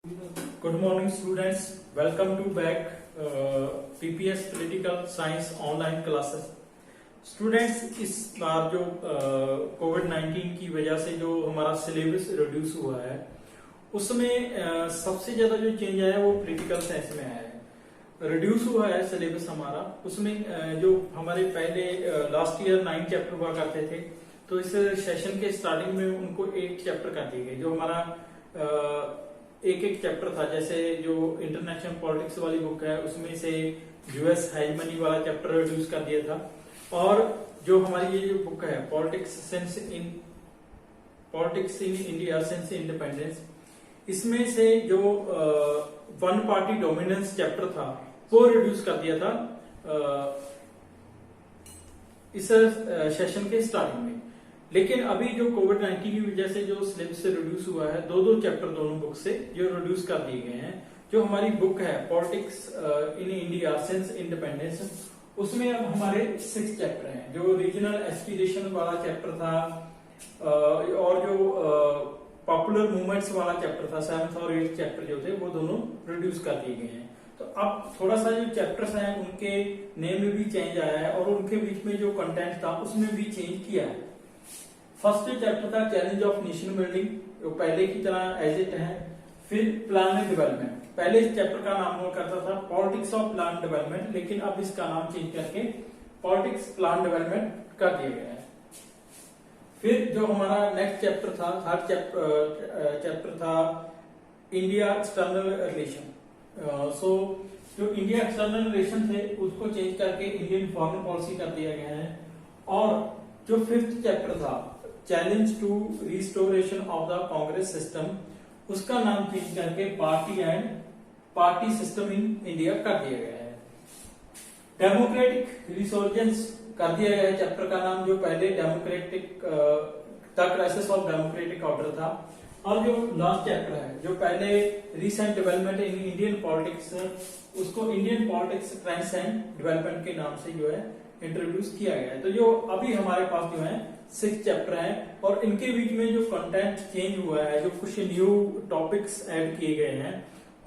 Good morning students, welcome to back PPS Political Science online classes. Students इस बार जो कोविड-19 की वजह से जो हमारा सिलेबस रिड्यूस हुआ है उसमें सबसे ज्यादा जो चेंज आया है वो पॉलिटिकल साइंस में आया है। रिड्यूस हुआ है सिलेबस हमारा, उसमें जो हमारे पहले लास्ट ईयर 9 चैप्टर हुआ करते थे तो इस सेशन के स्टार्टिंग में उनको 8 चैप्टर कर दिए गए। जो हमारा एक एक चैप्टर था, जैसे जो इंटरनेशनल पॉलिटिक्स वाली बुक है उसमें से यूएस हेजमनी वाला चैप्टर रिड्यूस कर दिया था, और जो हमारी ये जो बुक है politics in India since independence, इसमें से जो वन पार्टी डोमिनेंस चैप्टर था वो रिड्यूस कर दिया था इस सेशन के स्टार्टिंग में। लेकिन अभी जो कोविड-19 की वजह से जो सिलेबस से रिड्यूस हुआ है, दो चैप्टर दोनों बुक से जो रिड्यूस कर दिए गए हैं। जो हमारी बुक है politics in India since independence, उसमें अब हमारे 6 चैप्टर हैं। जो रीजनल एस्पिरेशन वाला चैप्टर था और जो पॉपुलर मूवमेंट्स वाला चैप्टर था, 7th और 8th चैप्टर जो थे वो दोनों रिड्यूस कर दिए गए हैं। तो अब थोड़ा सा जो चैप्टर्स हैं उनके नेम में भी चेंज आया है और उनके बीच में जो कंटेंट था उसमें भी चेंज किया है। फर्स्ट चैप्टर था चैलेंज ऑफ नेशन बिल्डिंग, जो पहले की तरह एज इट है। फिर प्लान एंड डेवलपमेंट, पहले इस चैप्टर का नाम हुआ करता था पॉलिटिक्स ऑफ प्लान डेवलपमेंट, लेकिन अब इसका नाम चेंज करके पॉलिटिक्स प्लान डेवलपमेंट कर दिया गया है। फिर जो हमारा नेक्स्ट चैप्टर था, थर्ड चैप्टर था इंडिया एक्सटर्नल रिलेशन। सो जो इंडिया एक्सटर्नल रिलेशन थे उसको चेंज करके इंडियन फॉरेन पॉलिसी कर दिया गया है। और जो 5th चैप्टर था challenge to restoration of the Congress system, उसका नाम चेंज करके पार्टी सिस्टम इन इंडिया कर दिया गया है। डेमोक्रेटिक रिसोर्जेंस कर दिया गया है चैप्टर का नाम, जो पहले democratic the crisis of democratic order था। और जो लास्ट चैप्टर है, जो पहले recent development in Indian politics, उसको Indian politics trends and development के नाम से जो है इंट्रोड्यूस किया गया है। तो जो अभी हमारे पास जो है 6 चैप्टर हैं और इनके बीच में जो कंटेंट चेंज हुआ है, जो कुछ न्यू टॉपिक्स ऐड किए गए हैं,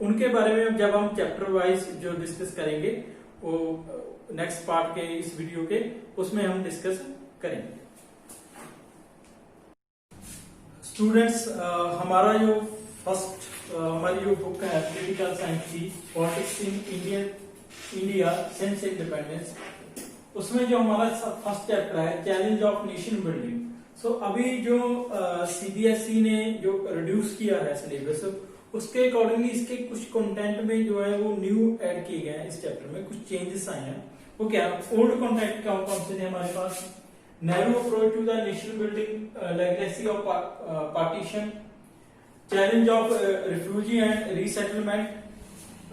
उनके बारे में जब हम चैप्टर वाइज जो डिस्कस करेंगे वो नेक्स्ट पार्ट के इस वीडियो के उसमें हम डिस्कस करेंगे। स्टूडेंट्स, हमारा जो फर्स्ट हमारी जो बुक है पॉलिटिकल साइंस की politics in India since independence, उसमें जो हमारा फर्स्ट चैप्टर है चैलेंज ऑफ नेशन बिल्डिंग। सो अभी जो सीबीएसई ने जो रिड्यूस किया है सिलेबस, उसके अकॉर्डिंगली इसके कुछ कंटेंट में जो है वो न्यू ऐड किए गए हैं। इस चैप्टर में कुछ चेंजेस आए हैं। वो क्या है? ओल्ड कंटेंट कौन से थे हमारे पास? Narrow approach to the nation building, legacy of partition, challenge of refugee and resettlement,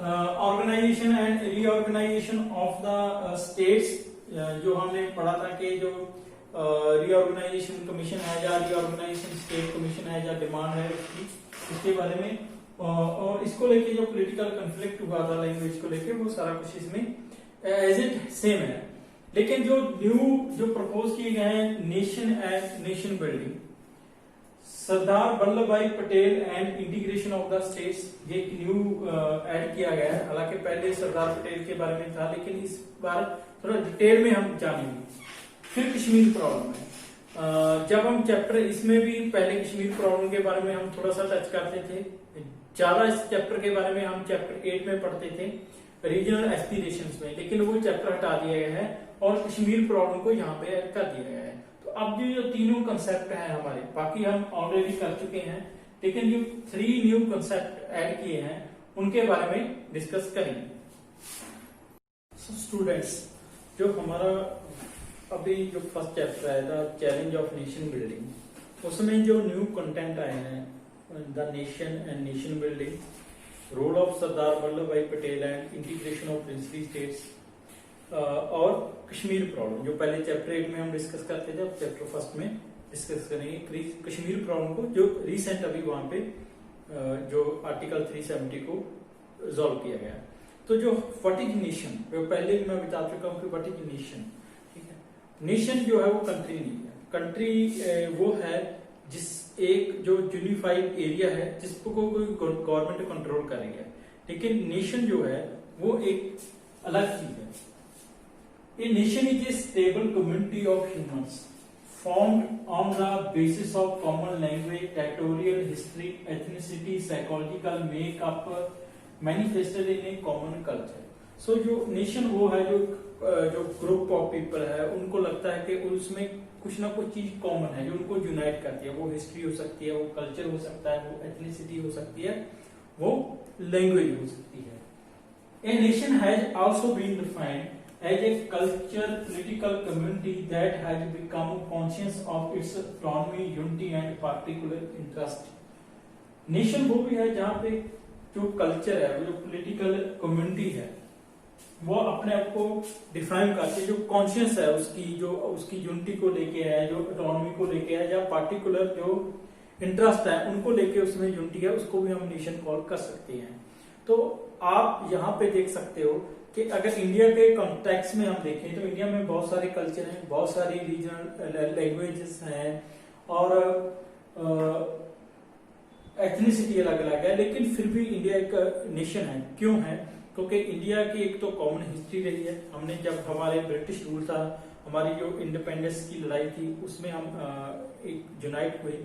organisation and reorganisation of the states, जो हमने पढ़ा था कि जो रीऑर्गेनाइजेशन कमीशन है या रीऑर्गेनाइजेशन स्टेट कमीशन है या डिमांड है उसके बारे में, और इसको लेके जो पॉलिटिकल कॉन्फ्लिक्ट हुआ था लैंग्वेज को लेके, वो सारा कुछ इसमें एज इट सेम है। लेकिन जो न्यू जो प्रपोज किए गए हैं nation and nation building, Sardar Vallabh Bhai Patel and integration of the states, ये न्यू ऐड किया गया है। हालांकि पहले सरदार पटेल के बारे में था, लेकिन इस बार थोड़ा डिटेल में हम जानेंगे। फिर कश्मीर प्रॉब्लम है। जब हम चैप्टर इसमें भी पहले कश्मीर प्रॉब्लम के बारे में हम थोड़ा सा टच करते थे, ज्यादा इस चैप्टर के बारे में हम चैप्टर 8 में पढ़ते थे रीजनल एस्पिरेशंस में, लेकिन वो चैप्टर हटा दिया गया है और कश्मीर प्रॉब्लम को यहाँ पे ऐड कर दिया गया है। तो अब जो तीनों कंसेप्ट हैं हमारे, बाकी हम ऑलरेडी कर चुके हैं, लेकिन जो 3 न्यू कंसेप्ट ऐड किए हैं उनके बारे में डिस्कस करेंगे। स्टूडेंट्स, जो हमारा अभी जो फर्स्ट चैप्टर है the challenge of nation building, उसमें जो न्यू कंटेंट आए हैं the nation and nation building, role of Sardar Vallabh Bhai Patel and integration of princely states, और कश्मीर प्रॉब्लम, जो पहले चैप्टर 8 में हम डिस्कस करते थे, अब चैप्टर फर्स्ट में डिस्कस करेंगे कश्मीर प्रॉब्लम को, जो रिसेंट अभी वहां पे जो आर्टिकल 370 को रिजॉल्व किया गया। तो जो व्हाट इज नेशन, जो पहले भी मैं बता चुका हूँ कि व्हाट इज नेशन, ठीक है। नेशन जो है वो कंट्री नहीं है। कंट्री वो है जिस एक जो यूनिफाइड एरिया है जिसको कोई गवर्नमेंट कंट्रोल कर रही है, लेकिन नेशन जो है वो एक अलग चीज है। A nation is a stable community of humans formed on the basis of common language, territorial history, ethnicity, psychological makeup, manifested in a common culture. So जो नेशन वो है जो ग्रुप ऑफ पीपल है, उनको लगता है कि उसमें कुछ ना कुछ चीज कॉमन है जो उनको यूनाइट करती है। वो हिस्ट्री हो सकती है, वो कल्चर हो सकता है, वो एथनिसिटी हो सकती है, वो लैंग्वेज हो सकती है। A nation has also been defined as a culture political community that has become conscious of its autonomy, unity and particular interest. Nation वो भी है जहाँ पे जो कल्चर है, वो जो पॉलिटिकल कम्युनिटी है, वो अपने आप को डिफाइन करती है, जो कॉन्शियस है उसकी यूनिटी को लेके है, जो ऑटोनॉमी को लेके है, या पार्टिकुलर जो इंटरेस्ट है उनको लेके उसमें यूनिटी है, उसको भी हम नेशन कॉल कर सकते हैं। तो आप यहाँ पे देख सकते हो कि अगर इंडिया के कॉन्टेक्स्ट में हम देखें तो इंडिया में बहुत सारे कल्चर हैं, बहुत सारी रीजनल लैंग्वेजेस हैं और एथनिसिटी अलग अलग है, लेकिन फिर भी इंडिया एक नेशन है। क्यों है? क्योंकि इंडिया की एक तो कॉमन हिस्ट्री रही है। हमने जब हमारे ब्रिटिश रूल था, हमारी जो इंडिपेंडेंस की लड़ाई थी, उसमें हम एक यूनाइट हुए।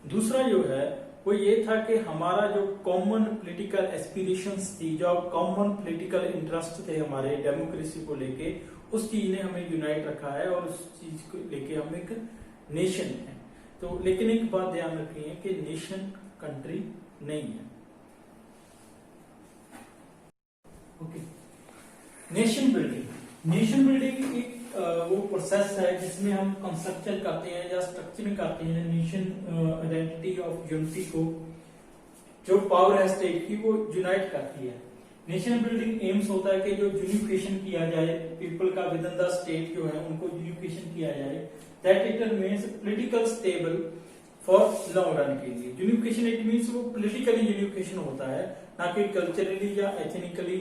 दूसरा जो है वो ये था कि हमारा जो कॉमन पॉलिटिकल एस्पिरेशंस थी, जो कॉमन पॉलिटिकल इंटरेस्ट थे हमारे डेमोक्रेसी को लेके, उस चीज ने हमें यूनाइट रखा है और उस चीज को लेके हम एक नेशन है। तो लेकिन एक बात ध्यान रखिए कि नेशन कंट्री नहीं है। ओके, नेशन बिल्डिंग एक वो प्रोसेस है जिसमें हम कंस्ट्रक्शन करते हैं या स्ट्रक्चरिंग करते हैं नेशन आइडेंटिटी ऑफ यूनिटी को, जो पावर है स्टेट की, वो यूनाइट करती है। नेशन बिल्डिंग एम्स होता है कि जो यूनिफिकेशन किया जाए पीपल का विद इन द स्टेट, जो है उनको यूनिफिकेशन किया जाए, that it means political stable for long run के लिए। यूनिफिकेशन इट मींस वो पॉलिटिकली यूनिफिकेशन होता है, ना कि कल्चरली या एथनिकली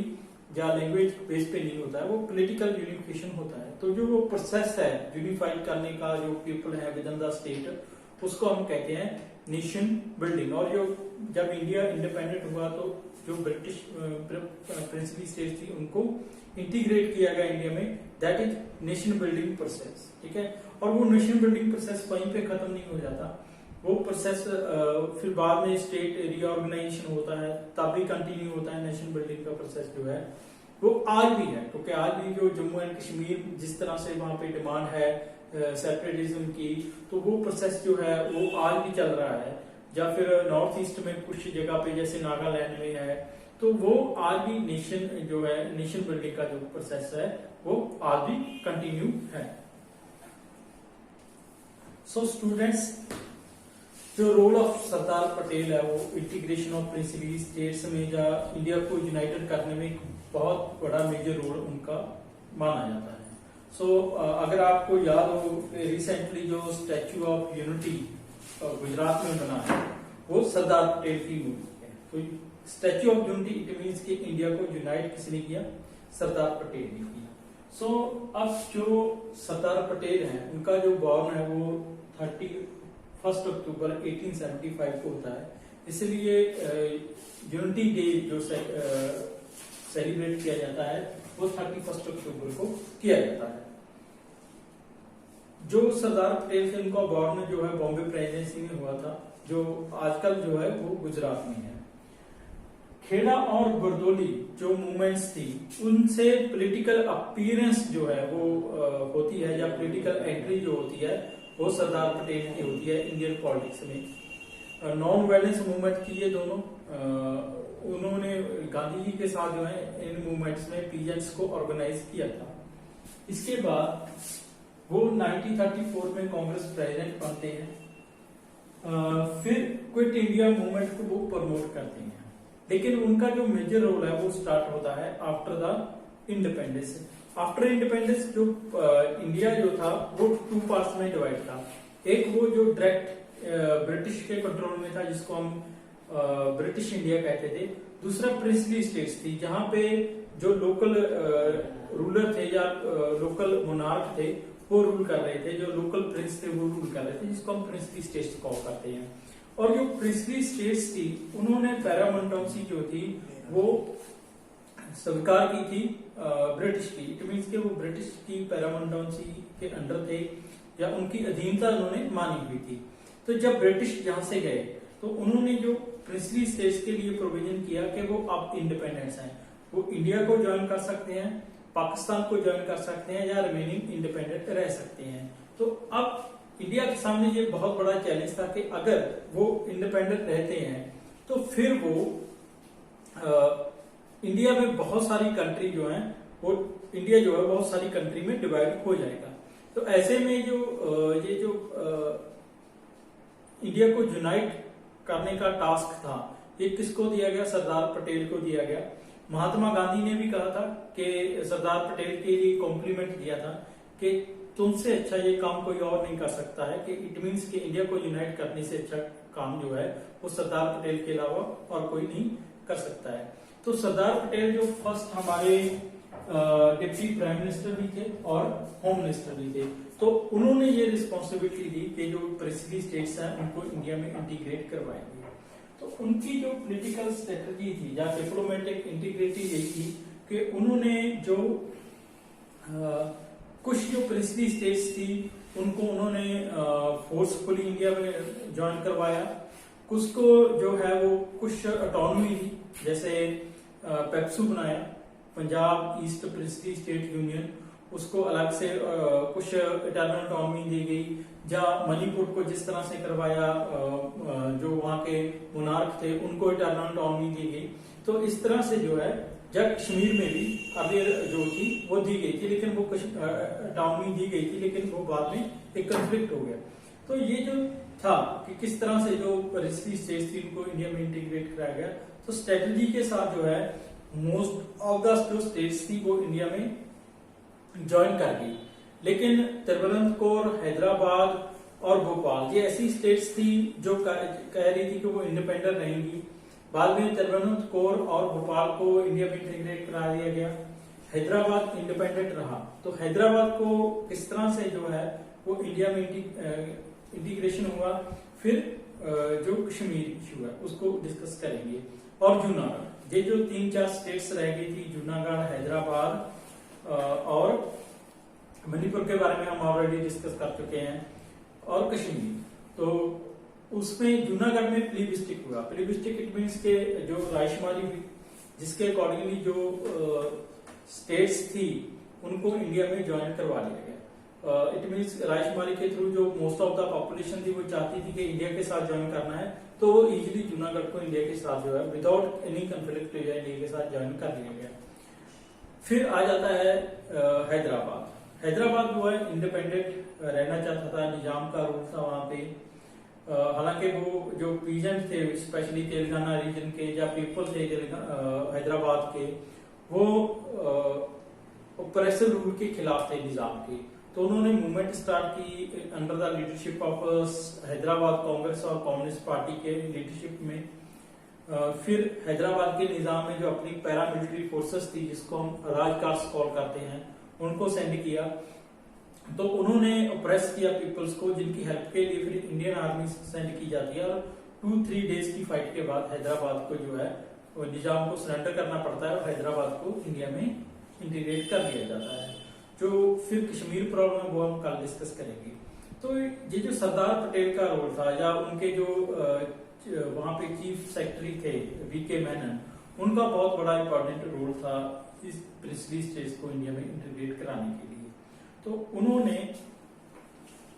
या लैंग्वेज बेस पे नहीं होता है, वो पॉलिटिकल यूनिफिकेशन होता है। तो जो वो प्रोसेस है यूनिफाइड करने का, जो पीपल है विद इन द स्टेट, उसको हम कहते हैं नेशन बिल्डिंग। और जो जब इंडिया इंडिपेंडेंट हुआ तो जो ब्रिटिश प्रिंसिपल स्टेट थी उनको इंटीग्रेट किया गया इंडिया में, that is nation building process. ठीक है, और वो नेशन बिल्डिंग प्रोसेस वहीं पे खत्म नहीं हो जाता, वो प्रोसेस फिर बाद में स्टेट रीऑर्गेनाइजेशन होता है, तब भी कंटिन्यू होता है। नेशन बिल्डिंग का प्रोसेस जो है वो आज भी है, क्योंकि आज भी जो जम्मू एंड कश्मीर जिस तरह से वहां पे डिमांड है सेपरेटिज्म की, तो वो प्रोसेस जो है वो आज भी चल रहा है। या फिर नॉर्थ ईस्ट में कुछ जगह पे जैसे नागालैंड में है, तो वो आज भी नेशन जो है, नेशन बिल्डिंग का जो प्रोसेस है वो आज भी कंटिन्यू है। सो स्टूडेंट्स, जो रोल ऑफ सरदार पटेल है वो इंटीग्रेशन ऑफ प्रिंसिपल स्टेट्स में या इंडिया को यूनाइटेड करने में एक बहुत बड़ा मेजर रोल उनका माना जाता है। सो अगर आपको याद हो, रिसेंटली जो स्टैच्यू ऑफ यूनिटी गुजरात में बना है वो सरदार पटेल की मूर्ति है। तो statue of unity it means कि इंडिया को यूनाइट किसने किया? सरदार पटेल ने किया। सो अब जो सरदार पटेल हैं उनका जो बॉर्न है वो 31 अक्टूबर 1875 को होता है, इसलिए यूनिटी डे जो सेलिब्रेट किया जाता है वो 31 अक्टूबर को किया जाता है। जो सरदार पटेल थे उनका बॉर्न जो है बॉम्बे प्रेसिडेंसी में हुआ था, जो आजकल जो है वो गुजरात में है। खेड़ा और बरदोली जो मूवमेंट्स थी उनसे पॉलिटिकल अपीयरेंस जो है वो होती है, या पॉलिटिकल एंट्री जो होती है वो सरदार पटेल की होती है इंडियन पॉलिटिक्स में। नॉन वायलेंस मूवमेंट की ये दोनों, उन्होंने गांधी जी के साथ जो है इन मूवमेंट्स में पीजेंट्स को ऑर्गेनाइज किया था। इसके बाद वो 1934 में कांग्रेस प्रेसिडेंट बनते हैं, फिर क्विट इंडिया मूवमेंट को वो प्रमोट करते हैं। लेकिन उनका जो मेजर रोल है वो स्टार्ट होता है after the independence. After independence जो इंडिया जो था वो 2 पार्ट्स में डिवाइड था। एक वो जो डायरेक्ट ब्रिटिश के कंट्रोल में था, जिसको हम ब्रिटिश इंडिया कहते थे। दूसरा प्रिंसली स्टेट्स थी, जहां पे जो लोकल रूलर थे या लोकल मोनार्क थे वो रूल कर रहे थे, जो लोकल प्रिंस थे वो रूल कर रहे थे, जिसको हम प्रिंसली स्टेट्स कॉल करते हैं। और जो प्रिंसली स्टेट्स थी उन्होंने पैरामोंटोसी जो थी वो स्वीकार की थी ब्रिटिश की। इट मीन्स के वो ब्रिटिश की पैरामोंटोसी के अंडर थे या उनकी अधीनता उन्होंने मानी हुई थी। तो जब ब्रिटिश यहाँ से गए तो उन्होंने जो प्रिंसली स्टेट्स के लिए प्रोविजन किया कि वो अब इंडिपेंडेंस हैं, वो इंडिया को ज्वाइन कर सकते हैं, पाकिस्तान को ज्वाइन कर सकते हैं या रिमेनिंग इंडिपेंडेंट रह सकते हैं। तो अब इंडिया के सामने ये बहुत बड़ा चैलेंज था कि अगर वो इंडिपेंडेंट रहते हैं तो फिर वो इंडिया में बहुत सारी कंट्री जो है वो इंडिया जो है बहुत सारी कंट्री में डिवाइड हो जाएगा। तो ऐसे में जो ये जो इंडिया को यूनाइट करने का टास्क था ये किसको दिया गया? सरदार पटेल को दिया गया। महात्मा गांधी ने भी कहा था कि सरदार पटेल के लिए कॉम्प्लीमेंट दिया था कि तुमसे अच्छा ये काम कोई और नहीं कर सकता है, कि इट मीन्स कि इंडिया को यूनाइट करने से अच्छा काम जो है वो सरदार पटेल के अलावा और कोई नहीं कर सकता है। तो सरदार पटेल जो फर्स्ट हमारे डिप्टी प्राइम मिनिस्टर भी थे और होम मिनिस्टर भी थे, तो उन्होंने ये रिस्पॉन्सिबिलिटी दी कि जो प्रिंसली स्टेट्स हैं उनको इंडिया में इंटीग्रेट करवाएंगे। तो उनकी जो पॉलिटिकल स्ट्रेटजी थी या डिप्लोमेटिक इंटीग्रिटी यही थी कि उन्होंने जो कुछ जो प्रिंसली स्टेट्स थी उनको उन्होंने फोर्सफुली इंडिया में ज्वाइन करवाया, कुछ को जो है वो कुछ ऑटोनॉमी दी, जैसे पेप्सू बनाया, Punjab east princely state union, उसको अलग से कुछ इटर्नल ऑटोनॉमी दी गई। या मणिपुर को जिस तरह से करवाया, जो वहां के मोनार्क थे उनको इटर्नल ऑटोनॉमी दी गई। तो इस तरह से जो है जब कश्मीर में भी अभी जो थी वो दी गई थी, लेकिन वो ऑटोनॉमी दी गई थी, लेकिन वो बाद में एक कंफ्लिक्ट हो गया। तो ये जो था कि किस तरह से जो प्रिंसली स्टेट्स थी उनको इंडिया में इंटीग्रेट कराया गया, तो स्ट्रेटजी के साथ जो है मोस्ट ऑफ द जो स्टेट्स थी वो इंडिया में ज्वाइन कर गई। लेकिन तिरुवनंतपुर, हैदराबाद और भोपाल ये ऐसी स्टेट्स थी जो कह रही थी कि वो इंडिपेंडेंट रहेंगी। बाद में तिरुवनंतपुर और भोपाल को इंडिया में इंटीग्रेट करा दिया गया। हैदराबाद इंडिपेंडेंट रहा। तो हैदराबाद को किस तरह से जो है वो इंडिया में इंटीग्रेशन हुआ, फिर जो कश्मीर इशू है उसको डिस्कस करेंगे। और जूनागढ़, ये जो 3-4 स्टेट्स रह गई थी, जूनागढ़, हैदराबाद और मणिपुर के बारे में हम ऑलरेडी डिस्कस कर चुके हैं, और कश्मीर। तो उसमें जूनागढ़ में प्लीबिस्टिक हुआ। प्लीबिस्टिक इट मीन्स के जो रायशुमारी हुई, जिसके अकॉर्डिंगली जो स्टेट्स थी उनको इंडिया में ज्वाइन करवा लिया गया। इट मीन्स रायशुमारी के थ्रू जो मोस्ट ऑफ द पॉपुलेशन थी वो चाहती थी कि इंडिया के साथ ज्वाइन करना है, तो वो इजिली जूनागढ़ को इंडिया के साथ जो है विदाउट एनी कंफ्लिक्ट इंडिया के साथ ज्वाइन कर लिया गया। फिर आ जाता है हैदराबाद। हैदराबाद वो है इंडिपेंडेंट रहना चाहता था, निजाम का रूल था वहां पे। हालांकि वो जो पीजेंट थे स्पेशली तेलंगाना रीजन के या पीपल थे हैदराबाद के, वो ऑपरेसिव रूल के खिलाफ थे निजाम के। तो उन्होंने मूवमेंट स्टार्ट की under the leadership of Hyderabad Congress और कम्युनिस्ट पार्टी के लीडरशिप में। फिर हैदराबाद के निजाम में जो अपनी पैरामिलिट्री फोर्सेस थी, जिसको हम राजकार्स कॉल करते हैं, उनको सेंड किया। तो उन्होंने ऑप्रेस किया पीपल्स को, जिनकी हेल्प के लिए फिर इंडियन आर्मी सेंड की जाती है। और 2-3 डेज की फाइट के बाद हैदराबाद को जो है वो निजाम को सरेंडर करना पड़ता है और हैदराबाद को इंडिया में इंटीग्रेट कर दिया जाता है। जो फिर कश्मीर प्रॉब्लम है वो हम कल डिस्कस करेंगे। तो ये जो सरदार पटेल का रोल था, या उनके जो वहां पे चीफ सेक्रेटरी थे वीके मेनन, उनका बहुत बड़ा इंपॉर्टेंट रोल था इस प्रिंसली स्टेट्स को इंडिया में इंटीग्रेट कराने के लिए। तो उन्होंने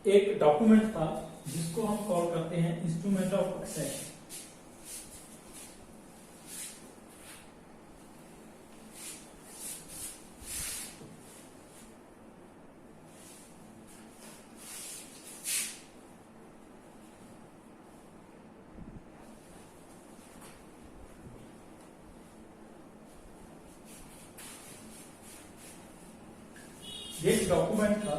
एक डॉक्यूमेंट था जिसको हम कॉल करते हैं इंस्ट्रूमेंट ऑफ एक्सेस। ये डॉक्यूमेंट था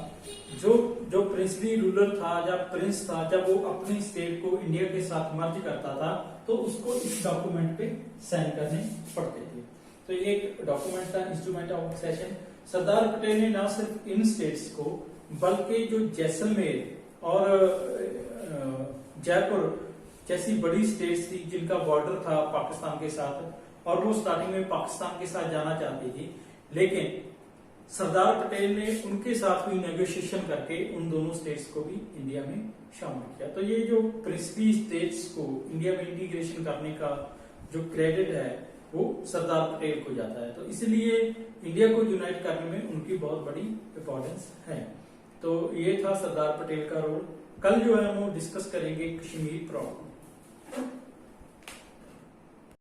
जो प्रिंसली रूलर था या प्रिंस था, जब वो अपनी स्टेट को इंडिया के साथ मर्ज करता था तो उसको इस डॉक्यूमेंट पे साइन करने पड़ते थे। तो ये एक डॉक्यूमेंट था instrument of accession. Sardar Patel ने ना सिर्फ इन स्टेट्स को बल्कि जो जैसलमेर और जयपुर जैसी बड़ी स्टेट्स थी जिनका बॉर्डर था पाकिस्तान के साथ, और वो स्टार्टिंग में पाकिस्तान के साथ जाना चाहती थी, लेकिन सरदार पटेल ने उनके साथ भी नेगोशिएशन करके उन दोनों स्टेट्स को भी इंडिया में शामिल किया। तो ये जो प्रिंसिपली स्टेट्स को इंडिया में इंटीग्रेशन करने का जो क्रेडिट है वो सरदार पटेल को जाता है। तो इसलिए इंडिया को यूनाइट करने में उनकी बहुत बड़ी इंपॉर्टेंस है। तो ये था सरदार पटेल का रोल। कल जो है हम डिस्कस करेंगे कश्मीर प्रॉब्लम।